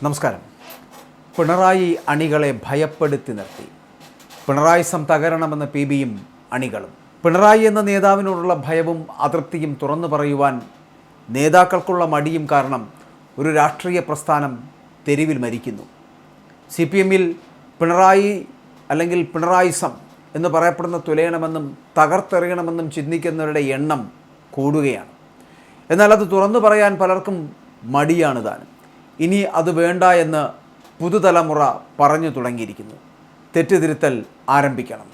നമസ്കാരം. പിണറായി അണികളെ ഭയപ്പെടുത്തി നിർത്തി. പിണറായിസം തകരണമെന്ന PBയും അണികളും. പിണറായി എന്ന നേതാവിനോടുള്ള ഭയവും അതൃപ്തിയും തുറന്നു പറയുവാൻ നേതാക്കൾക്കുള്ള മടിയും കാരണം ഒരു രാഷ്ട്രീയ പ്രസ്ഥാനം തെരുവിൽ മരിക്കുന്നു. CPMൽ പിണറായി അല്ലെങ്കിൽ പിണറായിസം എന്ന് പറയപ്പെടുന്ന തുലയണമെന്നും തകർത്തെറിയണമെന്നും ചിന്തിക്കുന്നവരുടെ എണ്ണം കൂടുകയാണ്. എന്നാൽ അത് തുറന്നു പറയാൻ പലർക്കും മടിയാണ് താനും. ഇനി അത് വേണ്ട എന്ന് പുതുതലമുറ പറഞ്ഞു തുടങ്ങിയിരിക്കുന്നു. തെറ്റുതിരുത്തൽ ആരംഭിക്കണം.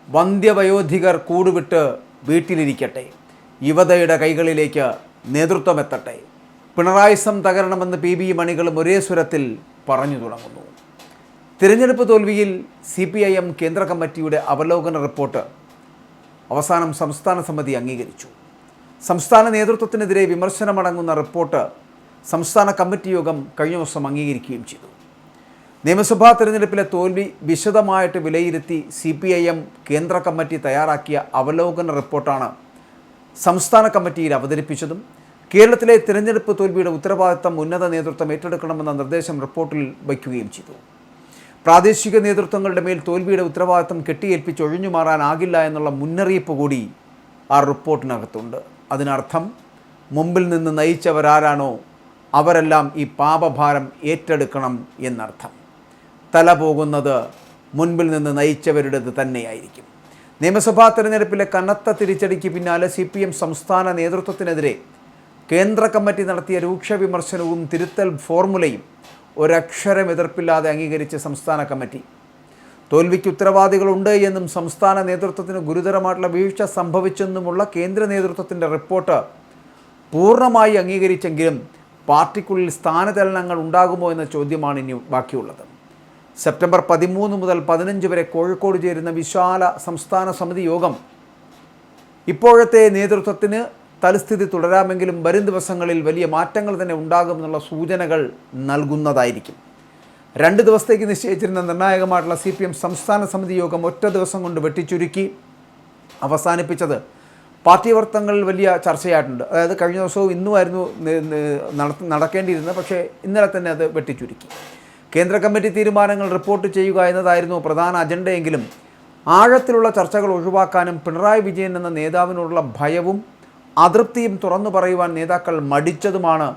വന്ധ്യവയോധികർ കൂടുവിട്ട് വീട്ടിലിരിക്കട്ടെ. യുവതയുടെ കൈകളിലേക്ക് നേതൃത്വമെത്തട്ടെ. പിണറായിസം തകരണമെന്ന് PBയും അണികളും ഒരേ സ്വരത്തിൽ പറഞ്ഞു തുടങ്ങുന്നു. തിരഞ്ഞെടുപ്പ് തോൽവിയിൽ CPIM കേന്ദ്ര കമ്മിറ്റിയുടെ അവലോകന റിപ്പോർട്ട് അവസാനം സംസ്ഥാന സമിതി അംഗീകരിച്ചു. സംസ്ഥാന നേതൃത്വത്തിനെതിരെ വിമർശനമടങ്ങുന്ന റിപ്പോർട്ട് സംസ്ഥാന കമ്മിറ്റി യോഗം കഴിഞ്ഞ ദിവസം അംഗീകരിക്കുകയും ചെയ്തു. നിയമസഭാ തെരഞ്ഞെടുപ്പിലെ തോൽവി വിശദമായിട്ട് വിലയിരുത്തി CPIM കേന്ദ്ര കമ്മിറ്റി തയ്യാറാക്കിയ അവലോകന റിപ്പോർട്ടാണ് സംസ്ഥാന കമ്മിറ്റിയിൽ അവതരിപ്പിച്ചതും കേരളത്തിലെ തിരഞ്ഞെടുപ്പ് തോൽവിയുടെ ഉത്തരവാദിത്തം ഉന്നത നേതൃത്വം ഏറ്റെടുക്കണമെന്ന നിർദ്ദേശം റിപ്പോർട്ടിൽ വയ്ക്കുകയും ചെയ്തു. പ്രാദേശിക നേതൃത്വങ്ങളുടെ മേൽ തോൽവിയുടെ ഉത്തരവാദിത്തം കെട്ടിയേൽപ്പിച്ച് ഒഴിഞ്ഞു മാറാനാകില്ല എന്നുള്ള മുന്നറിയിപ്പ് കൂടി ആ റിപ്പോർട്ടിനകത്തുണ്ട്. അതിനർത്ഥം മുമ്പിൽ നിന്ന് നയിച്ചവരാരാണോ അവരെല്ലാം ഈ പാപഭാരം ഏറ്റെടുക്കണം എന്നർത്ഥം. തല പോകുന്നത് മുൻപിൽ നിന്ന് നയിച്ചവരുടേത് തന്നെയായിരിക്കും. നിയമസഭാ തെരഞ്ഞെടുപ്പിലെ കനത്ത തിരിച്ചടിക്ക് പിന്നാലെ CPM സംസ്ഥാന നേതൃത്വത്തിനെതിരെ കേന്ദ്ര കമ്മിറ്റി നടത്തിയ രൂക്ഷ വിമർശനവും തിരുത്തൽ ഫോർമുലയും ഒരക്ഷരം എതിർപ്പില്ലാതെ അംഗീകരിച്ച സംസ്ഥാന കമ്മിറ്റി. തോൽവിക്ക് ഉത്തരവാദികളുണ്ട് എന്നും സംസ്ഥാന നേതൃത്വത്തിന് ഗുരുതരമായിട്ടുള്ള വീഴ്ച സംഭവിച്ചെന്നുമുള്ള കേന്ദ്ര നേതൃത്വത്തിൻ്റെ റിപ്പോർട്ട് പൂർണ്ണമായി അംഗീകരിച്ചെങ്കിലും പാർട്ടിക്കുള്ളിൽ സ്ഥാനചലനങ്ങൾ ഉണ്ടാകുമോ എന്ന ചോദ്യമാണ് ഇനി ബാക്കിയുള്ളത്. സെപ്റ്റംബർ 13 മുതൽ 15 വരെ കോഴിക്കോട് ചേരുന്ന വിശാല സംസ്ഥാന സമിതി യോഗം ഇപ്പോഴത്തെ നേതൃത്വത്തിന് തൽസ്ഥിതി തുടരാമെങ്കിലും വരും ദിവസങ്ങളിൽ വലിയ മാറ്റങ്ങൾ തന്നെ ഉണ്ടാകുമെന്നുള്ള സൂചനകൾ നൽകുന്നതായിരിക്കും. 2 ദിവസത്തേക്ക് നിശ്ചയിച്ചിരുന്ന നിർണായകമായിട്ടുള്ള CPM സംസ്ഥാന സമിതി യോഗം ഒറ്റ ദിവസം കൊണ്ട് വെട്ടിച്ചുരുക്കി അവസാനിപ്പിച്ചത് പാർട്ടി വർത്തങ്ങളിൽ വലിയ ചർച്ചയായിട്ടുണ്ട്. അതായത് കഴിഞ്ഞ ദിവസവും ഇന്നുമായിരുന്നു നടക്കേണ്ടിയിരുന്നത്, പക്ഷേ ഇന്നലെ തന്നെ അത് വെട്ടിച്ചുരുക്കി. കേന്ദ്ര കമ്മിറ്റി തീരുമാനങ്ങൾ റിപ്പോർട്ട് ചെയ്യുക എന്നതായിരുന്നു പ്രധാന അജണ്ടയെങ്കിലും ആഴത്തിലുള്ള ചർച്ചകൾ ഒഴിവാക്കാനും പിണറായി വിജയൻ എന്ന നേതാവിനോടുള്ള ഭയവും അതൃപ്തിയും തുറന്നു പറയുവാൻ നേതാക്കൾ മടിച്ചതുമാണ്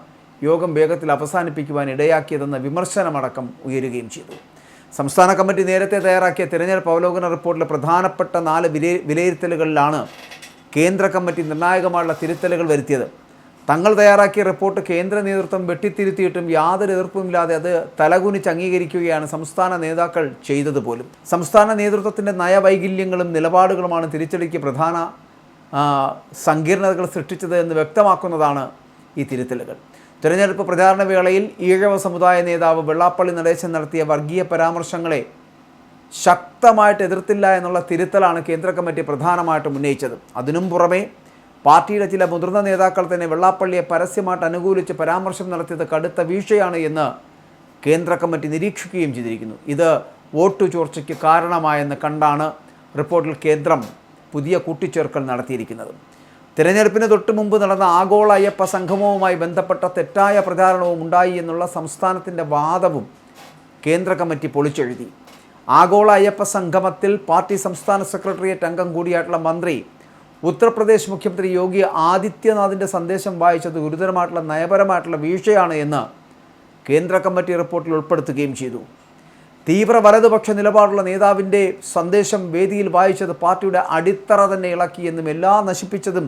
യോഗം വേഗത്തിൽ അവസാനിപ്പിക്കുവാൻ ഇടയാക്കിയതെന്ന വിമർശനമടക്കം ഉയരുകയും ചെയ്തു. സംസ്ഥാന കമ്മിറ്റി നേരത്തെ തയ്യാറാക്കിയ തിരഞ്ഞെടുപ്പ് അവലോകന റിപ്പോർട്ടിലെ പ്രധാനപ്പെട്ട 4 വിലയിരുത്തലുകളിലാണ് കേന്ദ്ര കമ്മിറ്റി നിർണായകമായുള്ള തിരുത്തലുകൾ വരുത്തിയത്. തങ്ങൾ തയ്യാറാക്കിയ റിപ്പോർട്ട് കേന്ദ്ര നേതൃത്വം വെട്ടിത്തിരുത്തിയിട്ടും യാതൊരു എതിർപ്പുമില്ലാതെ അത് തലകുനിച്ച് അംഗീകരിക്കുകയാണ് സംസ്ഥാന നേതാക്കൾ ചെയ്തതുപോലും. സംസ്ഥാന നേതൃത്വത്തിൻ്റെ നയവൈകല്യങ്ങളും നിലപാടുകളുമാണ് തിരിച്ചടിക്ക് പ്രധാന സങ്കീർണതകൾ സൃഷ്ടിച്ചത് എന്ന് വ്യക്തമാക്കുന്നതാണ് ഈ തിരുത്തലുകൾ. തിരഞ്ഞെടുപ്പ് പ്രചാരണ വേളയിൽ ഈഴവ സമുദായ നേതാവ് വെള്ളാപ്പള്ളി നടേശൻ നടത്തിയ വർഗീയ പരാമർശങ്ങളെ ശക്തമായിട്ട് എതിർത്തില്ല എന്നുള്ള തിരുത്തലാണ് കേന്ദ്ര കമ്മിറ്റി പ്രധാനമായിട്ടും ഉന്നയിച്ചത്. അതിനും പുറമെ പാർട്ടിയുടെ ചില മുതിർന്ന നേതാക്കൾ തന്നെ വെള്ളാപ്പള്ളിയെ പരസ്യമായിട്ട് അനുകൂലിച്ച് പരാമർശം നടത്തിയത് കടുത്ത വീഴ്ചയാണ് എന്ന് കേന്ദ്ര കമ്മിറ്റി നിരീക്ഷിക്കുകയും ചെയ്തിരിക്കുന്നു. ഇത് വോട്ടു ചോർച്ചയ്ക്ക് കാരണമായെന്ന് കണ്ടാണ് റിപ്പോർട്ടിൽ കേന്ദ്രം പുതിയ കൂട്ടിച്ചേർക്കൽ നടത്തിയിരിക്കുന്നത്. തിരഞ്ഞെടുപ്പിന് തൊട്ടു മുമ്പ് നടന്ന ആഗോള അയ്യപ്പ സംഗമവുമായി ബന്ധപ്പെട്ട തെറ്റായ പ്രചാരണവും ഉണ്ടായി എന്നുള്ള സംസ്ഥാനത്തിൻ്റെ വാദവും കേന്ദ്ര കമ്മിറ്റി പൊളിച്ചെഴുതി. ആഗോള അയ്യപ്പ സംഗമത്തിൽ പാർട്ടി സംസ്ഥാന സെക്രട്ടേറിയറ്റ് അംഗം കൂടിയായിട്ടുള്ള മന്ത്രി ഉത്തർപ്രദേശ് മുഖ്യമന്ത്രി യോഗി ആദിത്യനാഥിൻ്റെ സന്ദേശം വായിച്ചത് ഗുരുതരമായിട്ടുള്ള നയപരമായിട്ടുള്ള വീഴ്ചയാണ് എന്ന് കേന്ദ്ര കമ്മിറ്റി റിപ്പോർട്ടിൽ ഉൾപ്പെടുത്തുകയും ചെയ്തു. തീവ്ര വലതുപക്ഷ നിലപാടുള്ള നേതാവിൻ്റെ സന്ദേശം വേദിയിൽ വായിച്ചത് പാർട്ടിയുടെ അടിത്തറ തന്നെ ഇളക്കിയെന്നും എല്ലാം നശിപ്പിച്ചതും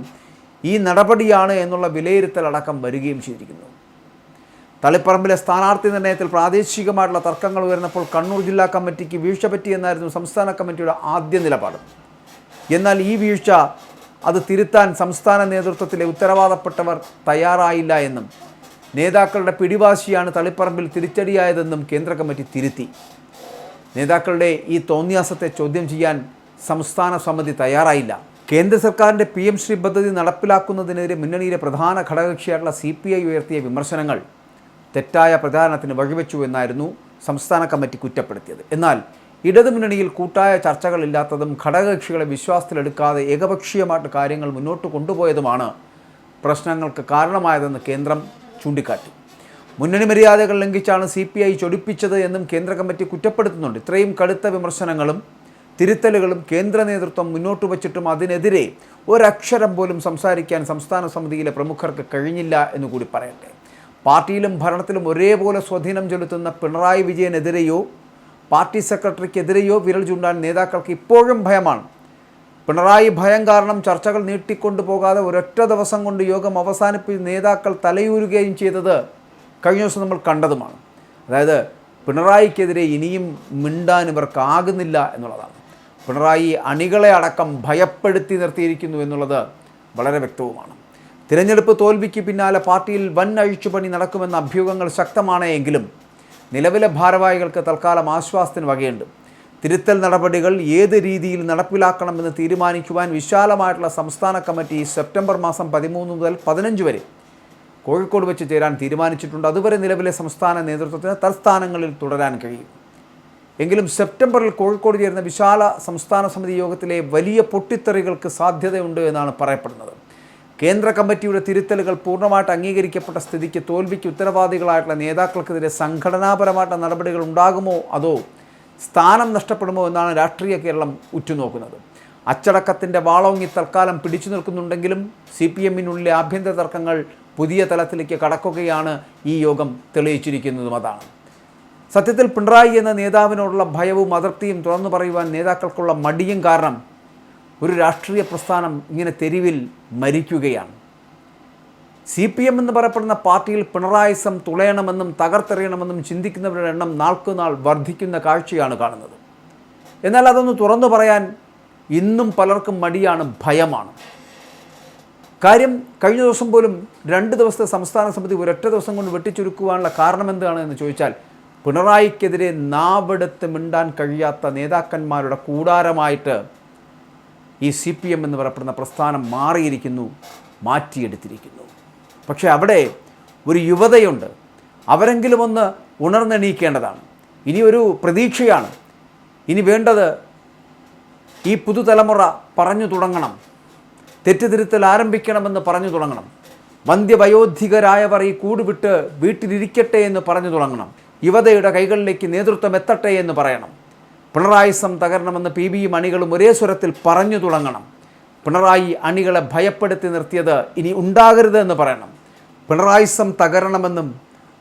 ഈ നടപടിയാണ് എന്നുള്ള വിലയിരുത്തലടക്കം വരികയും ചെയ്തിരിക്കുന്നു. തളിപ്പറമ്പിലെ സ്ഥാനാർത്ഥി നിർണയത്തിൽ പ്രാദേശികമായിട്ടുള്ള തർക്കങ്ങൾ ഉയർന്നപ്പോൾ കണ്ണൂർ ജില്ലാ കമ്മിറ്റിക്ക് വീഴ്ച പറ്റിയെന്നായിരുന്നു സംസ്ഥാന കമ്മിറ്റിയുടെ ആദ്യ നിലപാട്. എന്നാൽ ഈ വീഴ്ച അത് തിരുത്താൻ സംസ്ഥാന നേതൃത്വത്തിലെ ഉത്തരവാദപ്പെട്ടവർ തയ്യാറായില്ല എന്നും നേതാക്കളുടെ പിടിവാശിയാണ് തളിപ്പറമ്പിൽ തിരിച്ചടിയായതെന്നും കേന്ദ്ര കമ്മിറ്റി തിരുത്തി. നേതാക്കളുടെ ഈ തോന്നിയാസത്തെ ചോദ്യം ചെയ്യാൻ സംസ്ഥാന സമിതി തയ്യാറായില്ല. കേന്ദ്ര സർക്കാരിൻ്റെ PM ശ്രീ പദ്ധതി നടപ്പിലാക്കുന്നതിനെതിരെ മുന്നണിയിലെ പ്രധാന ഘടകകക്ഷിയായിട്ടുള്ള CPI ഉയർത്തിയ വിമർശനങ്ങൾ തെറ്റായ പ്രചാരണത്തിന് വഴിവെച്ചു എന്നായിരുന്നു സംസ്ഥാന കമ്മിറ്റി കുറ്റപ്പെടുത്തിയത്. എന്നാൽ ഇടതുമുന്നണിയിൽ കൂട്ടായ ചർച്ചകളില്ലാത്തതും ഘടകകക്ഷികളെ വിശ്വാസത്തിലെടുക്കാതെ ഏകപക്ഷീയമായിട്ട് കാര്യങ്ങൾ മുന്നോട്ട് കൊണ്ടുപോയതുമാണ് പ്രശ്നങ്ങൾക്ക് കാരണമായതെന്ന് കേന്ദ്രം ചൂണ്ടിക്കാട്ടി. മുന്നണി മര്യാദകൾ ലംഘിച്ചാണ് CPI ചൊടിപ്പിച്ചത് എന്നും കേന്ദ്ര കമ്മിറ്റി കുറ്റപ്പെടുത്തുന്നുണ്ട്. ഇത്രയും കടുത്ത വിമർശനങ്ങളും തിരുത്തലുകളും കേന്ദ്ര നേതൃത്വം മുന്നോട്ട് വച്ചിട്ടും അതിനെതിരെ ഒരക്ഷരം പോലും സംസാരിക്കാൻ സംസ്ഥാന സമിതിയിലെ പ്രമുഖർക്ക് കഴിഞ്ഞില്ല എന്നുകൂടി പറയട്ടെ. പാർട്ടിയിലും ഭരണത്തിലും ഒരേപോലെ സ്വാധീനം ചെലുത്തുന്ന പിണറായി വിജയനെതിരെയോ പാർട്ടി സെക്രട്ടറിക്കെതിരെയോ വിരൽ ചൂണ്ടാൻ നേതാക്കൾക്ക് ഇപ്പോഴും ഭയമാണ്. പിണറായി ഭയം കാരണം ചർച്ചകൾ നീട്ടിക്കൊണ്ടു പോകാതെ ഒരൊറ്റ ദിവസം കൊണ്ട് യോഗം അവസാനിപ്പിച്ച് നേതാക്കൾ തലയൂരുകയും ചെയ്തത് കഴിഞ്ഞ ദിവസം നമ്മൾ കണ്ടതുമാണ്. അതായത് പിണറായിക്കെതിരെ ഇനിയും മിണ്ടാൻ ഇവർക്കാകുന്നില്ല എന്നുള്ളതാണ്. പിണറായി അണികളെ അടക്കം ഭയപ്പെടുത്തി നിർത്തിയിരിക്കുന്നു എന്നുള്ളത് വളരെ വ്യക്തവുമാണ്. തിരഞ്ഞെടുപ്പ് തോൽവിക്ക് പിന്നാലെ പാർട്ടിയിൽ വൻ അഴിച്ചുപണി നടക്കുമെന്ന അഭ്യൂഹങ്ങൾ ശക്തമാണ് എങ്കിലും നിലവിലെ ഭാരവാഹികൾക്ക് തൽക്കാലം ആശ്വാസത്തിന് വകയുണ്ട്. തിരുത്തൽ നടപടികൾ ഏത് രീതിയിൽ നടപ്പിലാക്കണമെന്ന് തീരുമാനിക്കുവാൻ വിശാലമായിട്ടുള്ള സംസ്ഥാന കമ്മിറ്റി സെപ്റ്റംബർ മാസം 13 മുതൽ 15 വരെ കോഴിക്കോട് വെച്ച് ചേരാൻ തീരുമാനിച്ചിട്ടുണ്ട്. അതുവരെ നിലവിലെ സംസ്ഥാന നേതൃത്വത്തിന് തൽസ്ഥാനങ്ങളിൽ തുടരാൻ കഴിയും. എങ്കിലും സെപ്റ്റംബറിൽ കോഴിക്കോട് ചേരുന്ന വിശാല സംസ്ഥാന സമിതി യോഗത്തിലെ വലിയ പൊട്ടിത്തെറികൾക്ക് സാധ്യതയുണ്ട് എന്നാണ് പറയപ്പെടുന്നത്. കേന്ദ്ര കമ്മിറ്റിയുടെ തിരുത്തലുകൾ പൂർണ്ണമായിട്ട് അംഗീകരിക്കപ്പെട്ട സ്ഥിതിക്ക് തോൽവിക്ക് ഉത്തരവാദികളായിട്ടുള്ള നേതാക്കൾക്കെതിരെ സംഘടനാപരമായിട്ടുള്ള നടപടികൾ ഉണ്ടാകുമോ അതോ സ്ഥാനം നഷ്ടപ്പെടുമോ എന്നാണ് രാഷ്ട്രീയ കേരളം ഉറ്റുനോക്കുന്നത്. അച്ചടക്കത്തിൻ്റെ വാളോങ്ങി തൽക്കാലം പിടിച്ചു നിൽക്കുന്നുണ്ടെങ്കിലും CPMനുള്ളിലെ ആഭ്യന്തര തർക്കങ്ങൾ പുതിയ തലത്തിലേക്ക് കടക്കുകയാണ് ഈ യോഗം തെളിയിച്ചിരിക്കുന്നതും അതാണ്. സത്യത്തിൽ പിണറായി എന്ന നേതാവിനോടുള്ള ഭയവും അതൃപ്തിയും തുറന്നു പറയുവാൻ നേതാക്കൾക്കുള്ള മടിയും കാരണം ഒരു രാഷ്ട്രീയ പ്രസ്ഥാനം ഇങ്ങനെ തെരുവിൽ മരിക്കുകയാണ്. CPM എന്ന് പറയപ്പെടുന്ന പാർട്ടിയിൽ പിണറായിസം തുളയണമെന്നും തകർത്തെറിയണമെന്നും ചിന്തിക്കുന്നവരുടെ എണ്ണം നാൾക്കുനാൾ വർദ്ധിക്കുന്ന കാഴ്ചയാണ് കാണുന്നത്. എന്നാൽ അതൊന്ന് തുറന്നു പറയാൻ ഇന്നും പലർക്കും മടിയാണ്, ഭയമാണ്. കാര്യം കഴിഞ്ഞ ദിവസം പോലും 2 ദിവസത്തെ സംസ്ഥാന സമിതി ഒരൊറ്റ ദിവസം കൊണ്ട് വെട്ടിച്ചുരുക്കുവാനുള്ള കാരണം എന്താണ് എന്ന് ചോദിച്ചാൽ പിണറായിക്കെതിരെ നാവെടുത്ത് മിണ്ടാൻ കഴിയാത്ത നേതാക്കന്മാരുടെ കൂടാരമായിട്ട് ഈ CPM എന്ന് പറയപ്പെടുന്ന പ്രസ്ഥാനം മാറിയിരിക്കുന്നു, മാറ്റിയെടുത്തിരിക്കുന്നു. പക്ഷേ അവിടെ ഒരു യുവതയുണ്ട്. അവരെങ്കിലും ഒന്ന് ഉണർന്നെണീക്കേണ്ടതാണ്. ഇനി ഒരു പ്രതീക്ഷയാണ്. ഇനി വേണ്ടത് ഈ പുതുതലമുറ പറഞ്ഞു തുടങ്ങണം, തെറ്റുതിരുത്തൽ ആരംഭിക്കണമെന്ന് പറഞ്ഞു തുടങ്ങണം. വന്ധ്യവയോധികരായവർ ഈ കൂട് വിട്ട് വീട്ടിലിരിക്കട്ടെ എന്ന് പറഞ്ഞു തുടങ്ങണം. യുവതയുടെ കൈകളിലേക്ക് നേതൃത്വം എത്തട്ടെ എന്ന് പറയണം. പിണറായിസം തകരണമെന്ന് PBയും അണികളും ഒരേ സ്വരത്തിൽ പറഞ്ഞു തുടങ്ങണം. പിണറായി അണികളെ ഭയപ്പെടുത്തി നിർത്തിയത് ഇനി ഉണ്ടാകരുത് എന്ന് പറയണം. പിണറായിസം തകരണമെന്നും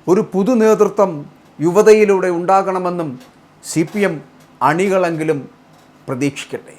ഒരു പുതു നേതൃത്വം യുവതയിലൂടെ ഉണ്ടാകണമെന്നും CPM അണികളെങ്കിലും പ്രതീക്ഷിക്കട്ടെ.